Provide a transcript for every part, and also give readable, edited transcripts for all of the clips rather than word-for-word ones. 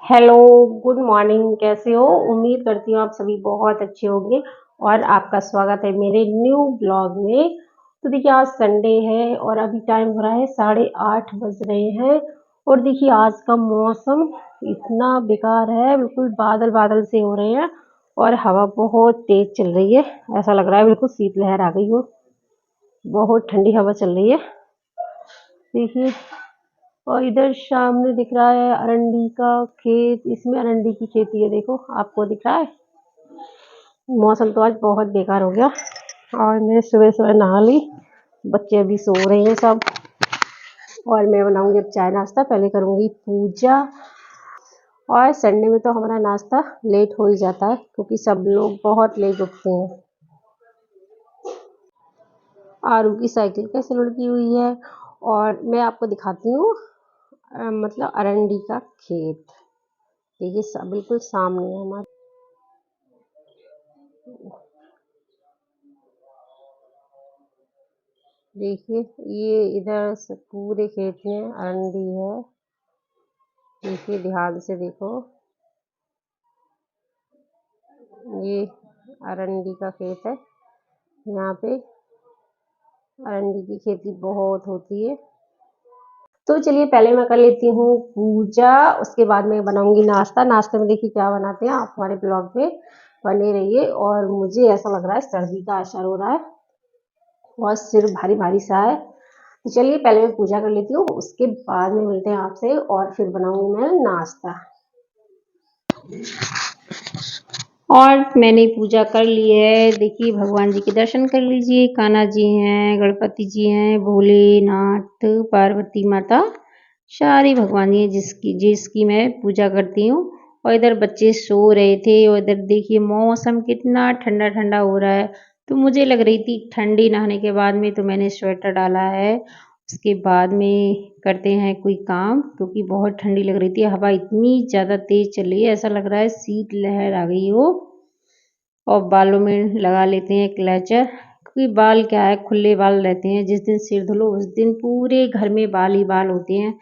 Hello, good morning. कैसे हो? उम्मीद करती हूँ आप सभी बहुत अच्छे होंगे और आपका स्वागत है मेरे न्यू ब्लॉग में। तो देखिए आज संडे है और अभी टाइम हो रहा है 8:30 बज रहे हैं। और देखिए आज का मौसम इतना बेकार है, बिल्कुल बादल बादल से हो रहे हैं और हवा बहुत तेज चल रही है। ऐसा लग रहा है बिल्कुल शीतलहर आ गई हो, बहुत ठंडी हवा चल रही है। देखिए और इधर सामने दिख रहा है अरंडी का खेत, इसमें अरंडी की खेती है। देखो आपको दिख रहा है। मौसम तो आज बहुत बेकार हो गया और मैं सुबह सुबह नहा ली। बच्चे अभी सो रहे हैं सब और मैं बनाऊंगी अब चाय नाश्ता। पहले करूंगी पूजा। और संडे में तो हमारा नाश्ता लेट हो ही जाता है क्योंकि सब लोग बहुत लेट उठते हैं। आरू की साइकिल कैसे लुढ़की हुई है और मैं आपको दिखाती हूँ मतलब अरंडी का खेत। देखिए बिल्कुल सामने है हमारे। देखिए ये इधर से पूरे खेत में अरंडी है। देखिए ध्यान से देखो, ये अरंडी का खेत है। यहाँ पे अरंडी की खेती बहुत होती है। तो चलिए पहले मैं कर लेती हूँ पूजा, उसके बाद मैं बनाऊंगी नाश्ता। नाश्ते में देखिए क्या बनाते हैं आप हमारे ब्लॉग में बने रहिए। और मुझे ऐसा लग रहा है सर्दी का असर हो रहा है, बहुत सिर भारी भारी सा है। तो चलिए पहले मैं पूजा कर लेती हूँ, उसके बाद में मिलते हैं आपसे और फिर बनाऊंगी मैं नाश्ता। और मैंने पूजा कर ली है। देखिए भगवान जी के दर्शन कर लीजिए। कान्हा जी हैं, गणपति जी हैं, भोलेनाथ, पार्वती माता, सारी भगवान जी हैं जिसकी मैं पूजा करती हूँ। और इधर बच्चे सो रहे थे और इधर देखिए मौसम कितना ठंडा ठंडा हो रहा है। तो मुझे लग रही थी ठंडी नहाने के बाद में, तो मैंने स्वेटर डाला है। उसके बाद में करते हैं कोई काम क्योंकि बहुत ठंडी लग रही थी। हवा इतनी ज़्यादा तेज चल रही है, ऐसा लग रहा है शीतलहर आ गई हो। और बालों में लगा लेते हैं क्लेचर क्योंकि बाल क्या है, खुले बाल रहते हैं। जिस दिन सिर धुलो उस दिन पूरे घर में बाल ही बाल होते हैं।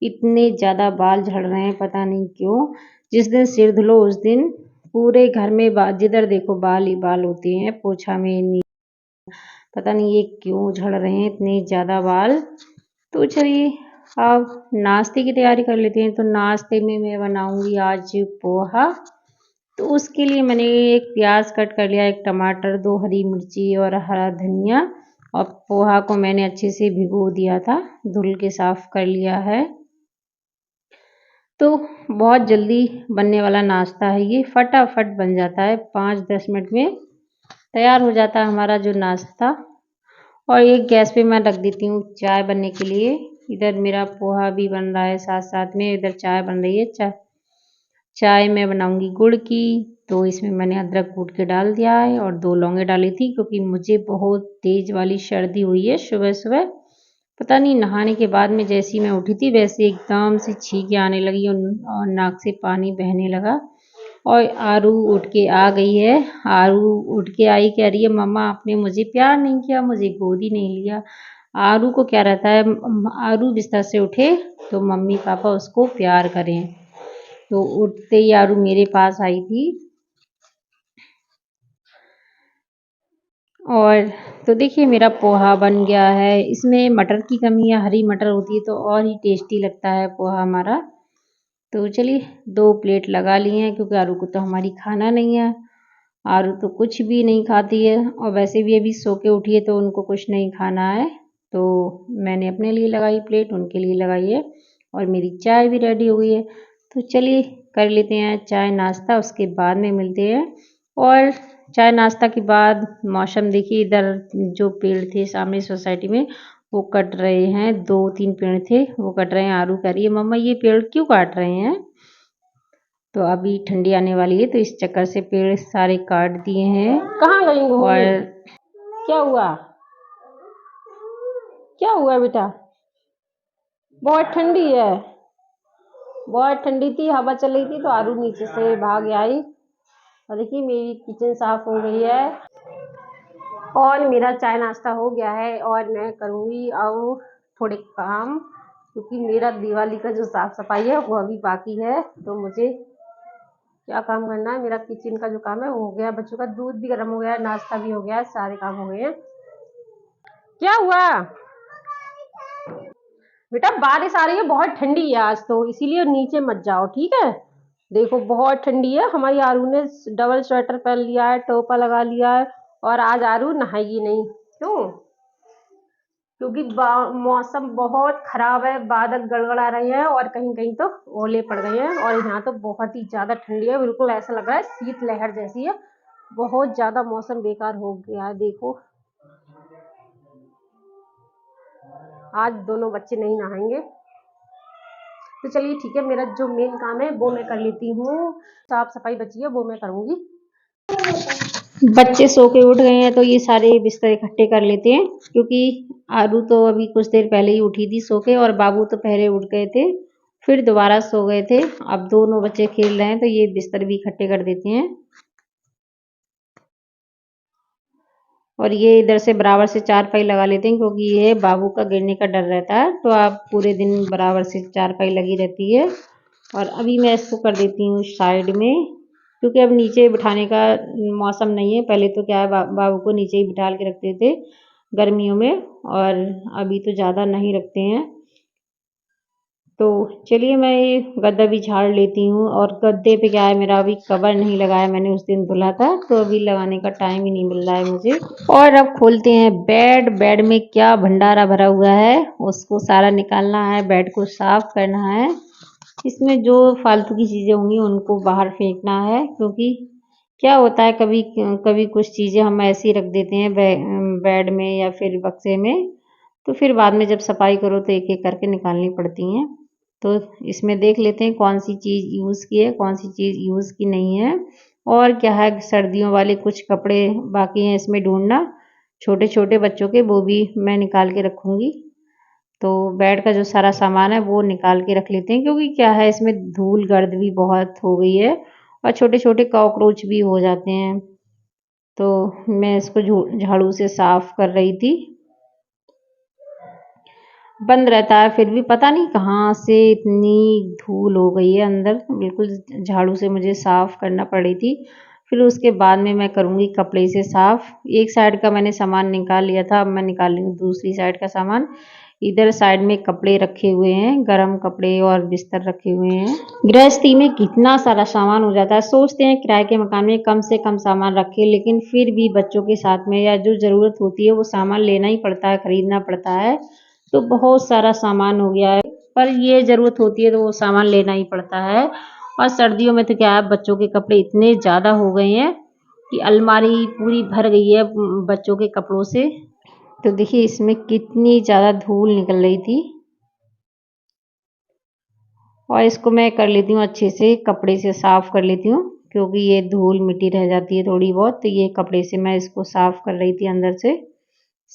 इतने ज़्यादा बाल झड़ रहे हैं, पता नहीं क्यों। जिस दिन सिर धुलो उस दिन पूरे घर में जिधर देखो बाल ही बाल होते हैं। पोछा में नहीं, पता नहीं ये क्यों झड़ रहे हैं इतने ज़्यादा बाल। तो चलिए अब नाश्ते की तैयारी कर लेते हैं। तो नाश्ते में मैं बनाऊंगी आज पोहा। तो उसके लिए मैंने एक प्याज कट कर लिया, एक टमाटर, 2 हरी मिर्ची और हरा धनिया। और पोहा को मैंने अच्छे से भिगो दिया था, धुल के साफ कर लिया है। तो बहुत जल्दी बनने वाला नाश्ता है ये, फटाफट बन जाता है, 5-10 मिनट में तैयार हो जाता है हमारा जो नाश्ता। और एक गैस पे मैं रख देती हूँ चाय बनने के लिए। इधर मेरा पोहा भी बन रहा है, साथ साथ में इधर चाय बन रही है। चाय मैं बनाऊंगी गुड़ की। तो इसमें मैंने अदरक कूट के डाल दिया है और 2 लौंगे डाली थी क्योंकि मुझे बहुत तेज वाली सर्दी हुई है सुबह सुबह। पता नहीं नहाने के बाद में जैसी मैं उठी थी वैसे एकदम से छींके आने लगी और नाक से पानी बहने लगा। और आरू उठ के आ गई है। आरू उठ के आई, कह रही है मम्मा आपने मुझे प्यार नहीं किया, मुझे गोदी नहीं लिया। आरू को क्या रहता है, आरू बिस्तर से उठे तो मम्मी पापा उसको प्यार करें। तो उठते ही आरू मेरे पास आई थी। और तो देखिए मेरा पोहा बन गया है। इसमें मटर की कमी है, हरी मटर होती है तो और ही टेस्टी लगता है पोहा हमारा। तो चलिए 2 प्लेट लगा लिए हैं क्योंकि आरू को तो हमारी खाना नहीं है। आरू तो कुछ भी नहीं खाती है और वैसे भी अभी सो के उठी है तो उनको कुछ नहीं खाना है। तो मैंने अपने लिए लगाई प्लेट, उनके लिए लगाई है और मेरी चाय भी रेडी हो गई है। तो चलिए कर लेते हैं चाय नाश्ता, उसके बाद में मिलते हैं। और चाय नाश्ता के बाद मौसम देखिए, इधर जो पेड़ थे सामने सोसाइटी में वो कट रहे हैं। 2-3 पेड़ थे वो कट रहे हैं। आरू कह रही है मम्मा ये पेड़ क्यों काट रहे हैं। तो अभी ठंडी आने वाली है तो इस चक्कर से पेड़ सारे काट दिए हैं। कहाँ गई हो? और क्या हुआ, क्या हुआ बेटा? बहुत ठंडी है, बहुत ठंडी थी, हवा चल रही थी तो आरू नीचे से भाग आई। और देखिए मेरी किचन साफ हो गई है और मेरा चाय नाश्ता हो गया है और मैं करूँगी अब थोड़े काम। क्योंकि मेरा दिवाली का जो साफ सफाई है वो अभी बाकी है। तो मुझे क्या काम करना है, मेरा किचन का जो काम है वो हो गया, बच्चों का दूध भी गर्म हो गया है, नाश्ता भी हो गया है, सारे काम हो गए हैं। क्या हुआ बेटा? बारिश आ रही है, बहुत ठंडी है आज तो, इसीलिए नीचे मत जाओ, ठीक है? देखो बहुत ठंडी है। हमारी आरू ने डबल स्वेटर पहन लिया है, टोपा लगा लिया है, और आज आरू नहाएगी नहीं। क्यों? क्योंकि मौसम बहुत खराब है, बादल गड़गड़ा रहे हैं और कहीं कहीं तो ओले पड़ गए हैं, और यहाँ तो बहुत ही ज्यादा ठंडी है, बिल्कुल ऐसा लग रहा है शीतलहर जैसी है। बहुत ज्यादा मौसम बेकार हो गया है। देखो आज दोनों बच्चे नहीं नहाएंगे। तो चलिए ठीक है, मेरा जो मेन काम है वो मैं कर लेती हूँ। साफ सफाई बची है वो मैं करूंगी। बच्चे सो के उठ गए हैं तो ये सारे बिस्तर इकट्ठे कर लेते हैं, क्योंकि आरू तो अभी कुछ देर पहले ही उठी थी सो के, और बाबू तो पहले उठ गए थे फिर दोबारा सो गए थे। अब दोनों बच्चे खेल रहे हैं तो ये बिस्तर भी इकट्ठे कर देते हैं। और ये इधर से बराबर से चारपाई लगा लेते हैं, क्योंकि ये बाबू का गिरने का डर रहता है, तो आप पूरे दिन बराबर से चारपाई लगी रहती है। और अभी मैं इसको कर देती हूँ साइड में, क्योंकि अब नीचे बिठाने का मौसम नहीं है। पहले तो क्या है, बाबू को नीचे ही बिठा के रखते थे गर्मियों में, और अभी तो ज़्यादा नहीं रखते हैं। तो चलिए मैं ये गद्दा भी झाड़ लेती हूँ, और गद्दे पे क्या है, मेरा अभी कवर नहीं लगाया, मैंने उस दिन धुला था, तो अभी लगाने का टाइम ही नहीं मिल रहा है मुझे। और अब खोलते हैं बेड। बेड में क्या भंडारा भरा हुआ है, उसको सारा निकालना है, बेड को साफ करना है। इसमें जो फालतू की चीज़ें होंगी उनको बाहर फेंकना है, क्योंकि क्या होता है, कभी कभी कुछ चीज़ें हम ऐसे ही रख देते हैं बेड में या फिर बक्से में, तो फिर बाद में जब सफाई करो तो एक एक करके निकालनी पड़ती हैं। तो इसमें देख लेते हैं कौन सी चीज़ यूज़ की है, कौन सी चीज़ यूज़ की नहीं है। और क्या है, सर्दियों वाले कुछ कपड़े बाकी हैं इसमें ढूंढना, छोटे छोटे बच्चों के, वो भी मैं निकाल के रखूँगी। तो बेड का जो सारा सामान है वो निकाल के रख लेते हैं, क्योंकि क्या है, इसमें धूल गर्द भी बहुत हो गई है और छोटे छोटे कॉकरोच भी हो जाते हैं। तो मैं इसको झाड़ू से साफ कर रही थी। बंद रहता है फिर भी पता नहीं कहाँ से इतनी धूल हो गई है अंदर, बिल्कुल झाड़ू से मुझे साफ करना पड़ी थी। फिर उसके बाद में मैं करूँगी कपड़े से साफ। एक साइड का मैंने सामान निकाल लिया था, अब मैं निकाल रही हूँ दूसरी साइड का सामान। इधर साइड में कपड़े रखे हुए हैं, गरम कपड़े और बिस्तर रखे हुए हैं। गृहस्थी में कितना सारा सामान हो जाता है, सोचते हैं किराए के मकान में कम से कम सामान रखें, लेकिन फिर भी बच्चों के साथ में या जो ज़रूरत होती है वो सामान लेना ही पड़ता है, खरीदना पड़ता है। तो बहुत सारा सामान हो गया है, पर ये ज़रूरत होती है तो वो सामान लेना ही पड़ता है। और सर्दियों में तो क्या है, बच्चों के कपड़े इतने ज़्यादा हो गए हैं कि अलमारी पूरी भर गई है बच्चों के कपड़ों से। तो देखिए इसमें कितनी ज़्यादा धूल निकल रही थी, और इसको मैं कर लेती हूँ अच्छे से, कपड़े से साफ कर लेती हूँ, क्योंकि ये धूल मिट्टी रह जाती है थोड़ी बहुत। तो ये कपड़े से मैं इसको साफ कर रही थी, अंदर से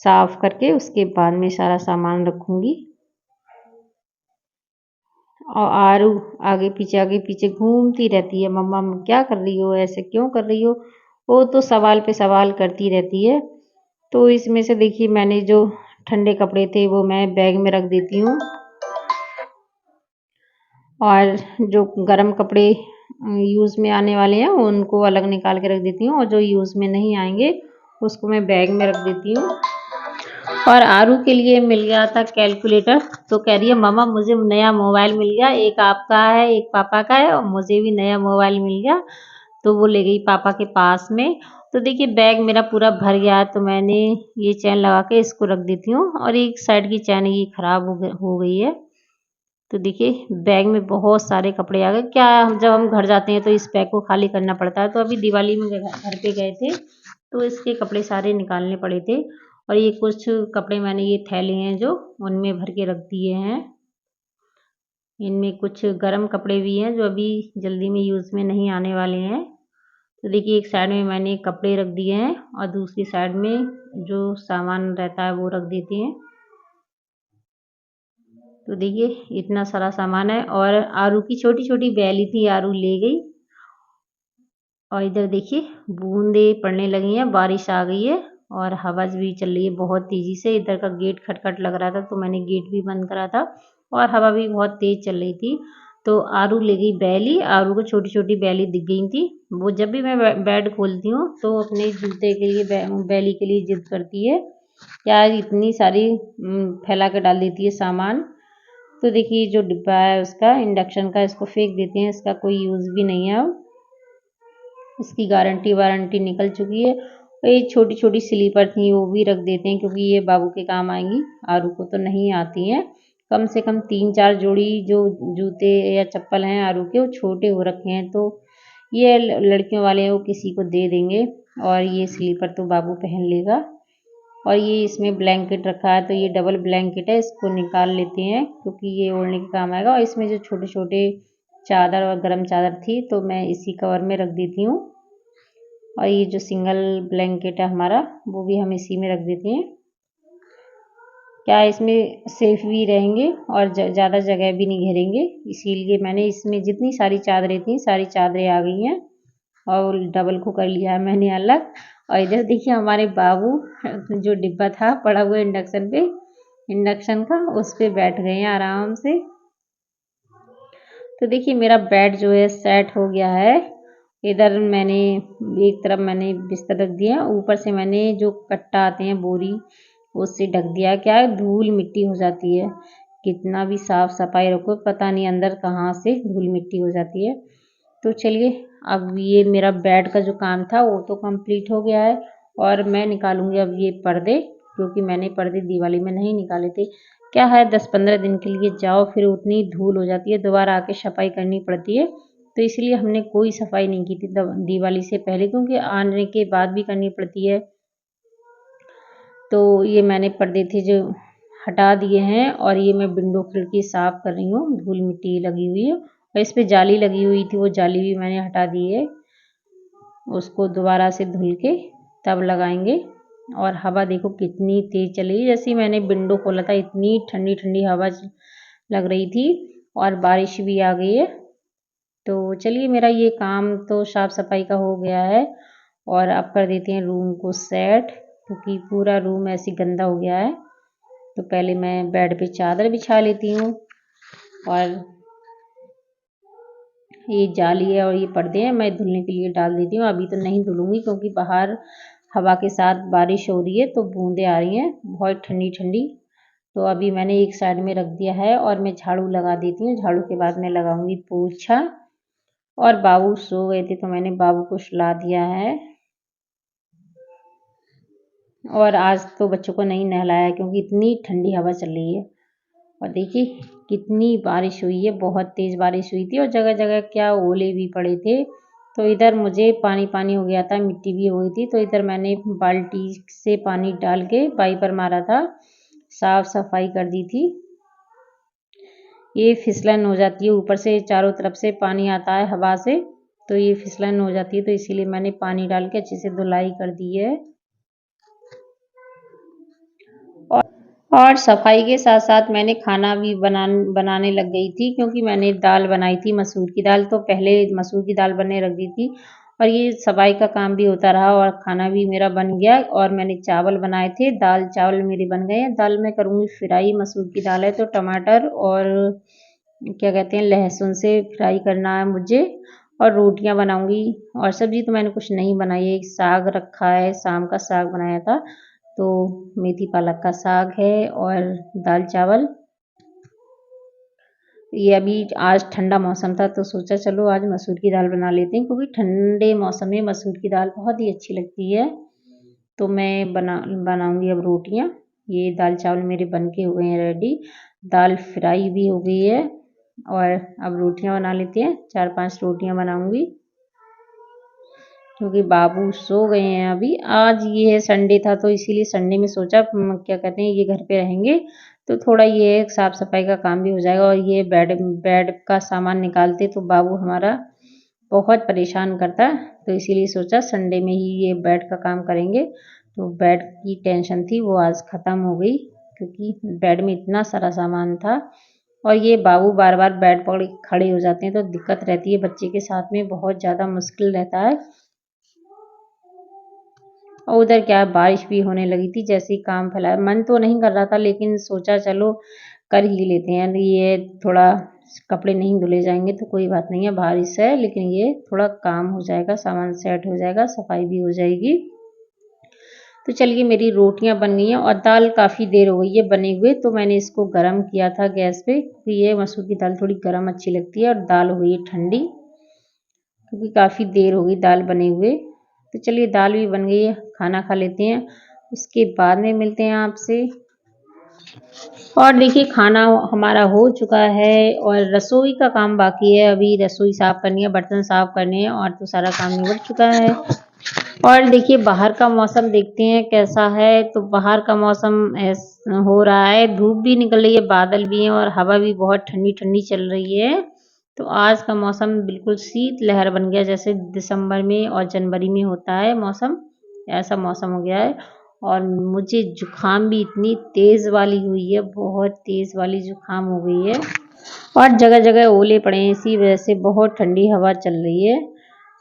साफ करके उसके बाद में सारा सामान रखूँगी। और आरू आगे पीछे घूमती रहती है, मम्मा क्या कर रही हो, ऐसे क्यों कर रही हो। वो तो सवाल पे सवाल करती रहती है। तो इसमें से देखिए मैंने जो ठंडे कपड़े थे वो मैं बैग में रख देती हूँ, और जो गर्म कपड़े यूज़ में आने वाले हैं उनको अलग निकाल के रख देती हूँ, और जो यूज़ में नहीं आएंगे उसको मैं बैग में रख देती हूँ। और आरू के लिए मिल गया था कैलकुलेटर, तो कह रही है मम्मा मुझे नया मोबाइल मिल गया, एक आपका है एक पापा का है, और मुझे भी नया मोबाइल मिल गया। तो वो ले गई पापा के पास में। तो देखिए बैग मेरा पूरा भर गया है, तो मैंने ये चैन लगा के इसको रख देती हूँ, और एक साइड की चैन ये खराब हो गई है। तो देखिए बैग में बहुत सारे कपड़े आ गए। क्या हम जब हम घर जाते हैं तो इस बैग को खाली करना पड़ता है, तो अभी दिवाली में घर पे गए थे तो इसके कपड़े सारे निकालने पड़े थे। और ये कुछ कपड़े मैंने ये थैले हैं जो उनमें भर के रख दिए हैं। इनमें कुछ गर्म कपड़े भी हैं जो अभी जल्दी में यूज़ में नहीं आने वाले हैं। तो देखिए एक साइड में मैंने कपड़े रख दिए हैं, और दूसरी साइड में जो सामान रहता है वो रख देते हैं। तो देखिए इतना सारा सामान है, और आरू की छोटी छोटी बैली थी, आरू ले गई। और इधर देखिए बूंदे पड़ने लगी हैं, बारिश आ गई है, और हवा भी चल रही है बहुत तेजी से। इधर का गेट खटखट लग रहा था तो मैंने गेट भी बंद करा था, और हवा भी बहुत तेज चल रही थी। तो आरू ले गई बैली, आरू को छोटी-छोटी बैली दिख गई थी। वो जब भी मैं बेड खोलती हूँ तो अपने जूते के लिए बैली के लिए जिद करती है। क्या इतनी सारी फैला कर डाल देती है सामान। तो देखिए जो डिब्बा है उसका इंडक्शन का, इसको फेंक देते हैं, इसका कोई यूज़ भी नहीं है अब। इसकी गारंटी वारंटी निकल चुकी है। और ये छोटी-छोटी स्लीपर थी वो भी रख देते हैं क्योंकि ये बाबू के काम आएँगी, आरू को तो नहीं आती हैं। कम से कम 3-4 जोड़ी जो जूते या चप्पल हैं आरू के, वो छोटे हो रखे हैं, तो ये लड़कियों वाले हैं वो किसी को दे देंगे। और ये स्लीपर तो बाबू पहन लेगा। और ये इसमें ब्लैंकेट रखा है, तो ये डबल ब्लैंकेट है, इसको निकाल लेते हैं क्योंकि ये ओढ़ने के काम आएगा। और इसमें जो छोटे-छोटे चादर और गरम चादर थी तो मैं इसी कवर में रख देती हूँ। और ये जो सिंगल ब्लैंकेट है हमारा, वो भी हम इसी में रख देते हैं। क्या इसमें सेफ भी रहेंगे और ज़्यादा जगह भी नहीं घेरेंगे, इसीलिए मैंने इसमें जितनी सारी चादरें थी सारी चादरें आ गई हैं और डबल को कर लिया है मैंने अलग। और इधर देखिए हमारे बाबू जो डिब्बा था पड़ा हुआ इंडक्शन पे, इंडक्शन का, उस पे बैठ गए हैं आराम से। तो देखिए मेरा बेड जो है सेट हो गया है। इधर मैंने एक तरफ मैंने बिस्तर रख दिया, ऊपर से मैंने जो कट्टा आते हैं बोरी उससे ढक दिया। क्या है, धूल मिट्टी हो जाती है, कितना भी साफ सफाई रखो पता नहीं अंदर कहाँ से धूल मिट्टी हो जाती है। तो चलिए अब ये मेरा बेड का जो काम था वो तो कंप्लीट हो गया है। और मैं निकालूंगी अब ये पर्दे, क्योंकि मैंने पर्दे दिवाली में नहीं निकाले थे। क्या है 10-15 दिन के लिए जाओ फिर उतनी धूल हो जाती है, दोबारा आके सफाई करनी पड़ती है। तो इसलिए हमने कोई सफाई नहीं की थी दिवाली से पहले, क्योंकि आने के बाद भी करनी पड़ती है। तो ये मैंने पर्दे थे जो हटा दिए हैं और ये मैं विंडो खिड़की साफ कर रही हूँ, धूल मिट्टी लगी हुई है। और इस पे जाली लगी हुई थी, वो जाली भी मैंने हटा दी है, उसको दोबारा से धुल के तब लगाएंगे। और हवा देखो कितनी तेज चली है, जैसे ही मैंने विंडो खोला था इतनी ठंडी ठंडी हवा लग रही थी और बारिश भी आ गई है। तो चलिए मेरा ये काम तो साफ सफाई का हो गया है और अब कर देते हैं रूम को सेट, क्योंकि पूरा रूम ऐसे गंदा हो गया है। तो पहले मैं बेड पे चादर बिछा लेती हूँ और ये जाली है और ये पर्दे हैं मैं धुलने के लिए डाल देती हूँ। अभी तो नहीं धुलूंगी क्योंकि बाहर हवा के साथ बारिश हो रही है तो बूंदें आ रही हैं बहुत ठंडी ठंडी। तो अभी मैंने एक साइड में रख दिया है और मैं झाड़ू लगा देती हूँ, झाड़ू के बाद मैं लगाऊंगी पोछा। और बाबू सो गए थे तो मैंने बाबू को सुला दिया है। और आज तो बच्चों को नहीं नहलाया क्योंकि इतनी ठंडी हवा चल रही है। और देखिए कितनी बारिश हुई है, बहुत तेज़ बारिश हुई थी और जगह जगह क्या ओले भी पड़े थे। तो इधर मुझे पानी पानी हो गया था, मिट्टी भी हो गई थी, तो इधर मैंने बाल्टी से पानी डाल के वाइपर मारा था, साफ सफाई कर दी थी। ये फिसलन हो जाती है, ऊपर से चारों तरफ से पानी आता है हवा से, तो ये फिसलन हो जाती है, तो इसीलिए मैंने पानी डाल के अच्छे से धुलाई कर दी है। और सफाई के साथ साथ मैंने खाना भी बनाने लग गई थी, क्योंकि मैंने दाल बनाई थी मसूर की दाल, तो पहले मसूर की दाल बनने रख दी थी और ये सफाई का काम भी होता रहा और खाना भी मेरा बन गया। और मैंने चावल बनाए थे, दाल चावल मेरे बन गए हैं। दाल मैं करूँगी फ्राई, मसूर की दाल है तो टमाटर और क्या कहते हैं लहसुन से फ्राई करना है मुझे। और रोटियां बनाऊंगी और सब्जी तो मैंने कुछ नहीं बनाई है, साग रखा है, शाम का साग बनाया था, तो मेथी पालक का साग है और दाल चावल। ये अभी आज ठंडा मौसम था तो सोचा चलो आज मसूर की दाल बना लेते हैं, क्योंकि ठंडे मौसम में मसूर की दाल बहुत ही अच्छी लगती है। तो मैं बनाऊंगी अब रोटियां। ये दाल चावल मेरे बन के हो गए हैं रेडी, दाल फ्राई भी हो गई है और अब रोटियां बना लेते हैं। 4-5 रोटियां बनाऊंगी क्योंकि बाबू सो गए हैं अभी। आज ये है संडे था तो इसीलिए संडे में सोचा क्या कहते हैं ये घर पे रहेंगे तो थोड़ा ये साफ सफाई का काम भी हो जाएगा। और ये बेड बेड का सामान निकालते तो बाबू हमारा बहुत परेशान करता, तो इसीलिए सोचा संडे में ही ये बेड का काम करेंगे। तो बेड की टेंशन थी वो आज ख़त्म हो गई, क्योंकि बेड में इतना सारा सामान था और ये बाबू बार बार बेड पकड़ खड़े हो जाते हैं तो दिक्कत रहती है, बच्चे के साथ में बहुत ज़्यादा मुश्किल रहता है। और उधर क्या बारिश भी होने लगी थी, जैसे ही काम फैलाया मन तो नहीं कर रहा था लेकिन सोचा चलो कर ही लेते हैं। ये थोड़ा कपड़े नहीं धुले जाएंगे तो कोई बात नहीं है, बारिश है, लेकिन ये थोड़ा काम हो जाएगा, सामान सेट हो जाएगा, सफाई भी हो जाएगी। तो चलिए मेरी रोटियां बन गई हैं और दाल काफ़ी देर हो गई है बने हुए, तो मैंने इसको गरम किया था गैस पे, क्योंकि ये मसूर की दाल थोड़ी गरम अच्छी लगती है और दाल हो गई है ठंडी, क्योंकि काफ़ी देर हो गई दाल बने हुए। तो चलिए दाल भी बन गई है, खाना खा लेते हैं, उसके बाद में मिलते हैं आपसे। और देखिए खाना हमारा हो चुका है और रसोई का काम बाकी है, अभी रसोई साफ़ करनी है, बर्तन साफ़ करने हैं और तो सारा काम निबट चुका है। और देखिए बाहर का मौसम देखते हैं कैसा है, तो बाहर का मौसम हो रहा है, धूप भी निकल रही है, बादल भी हैं और हवा भी बहुत ठंडी-ठंडी चल रही है। तो आज का मौसम बिल्कुल शीतलहर बन गया, जैसे दिसंबर में और जनवरी में होता है मौसम, ऐसा मौसम हो गया है। और मुझे जुकाम भी इतनी तेज़ वाली हुई है, बहुत तेज़ वाली जुकाम हो गई है और जगह-जगह ओले पड़े हैं, इसी वजह से बहुत ठंडी हवा चल रही है।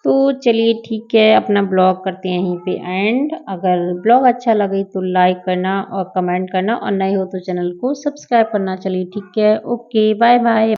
तो चलिए ठीक है, अपना ब्लॉग करते हैं यहीं पे एंड। अगर ब्लॉग अच्छा लगे तो लाइक करना और कमेंट करना और नए हो तो चैनल को सब्सक्राइब करना। चलिए ठीक है, ओके, बाय बाय।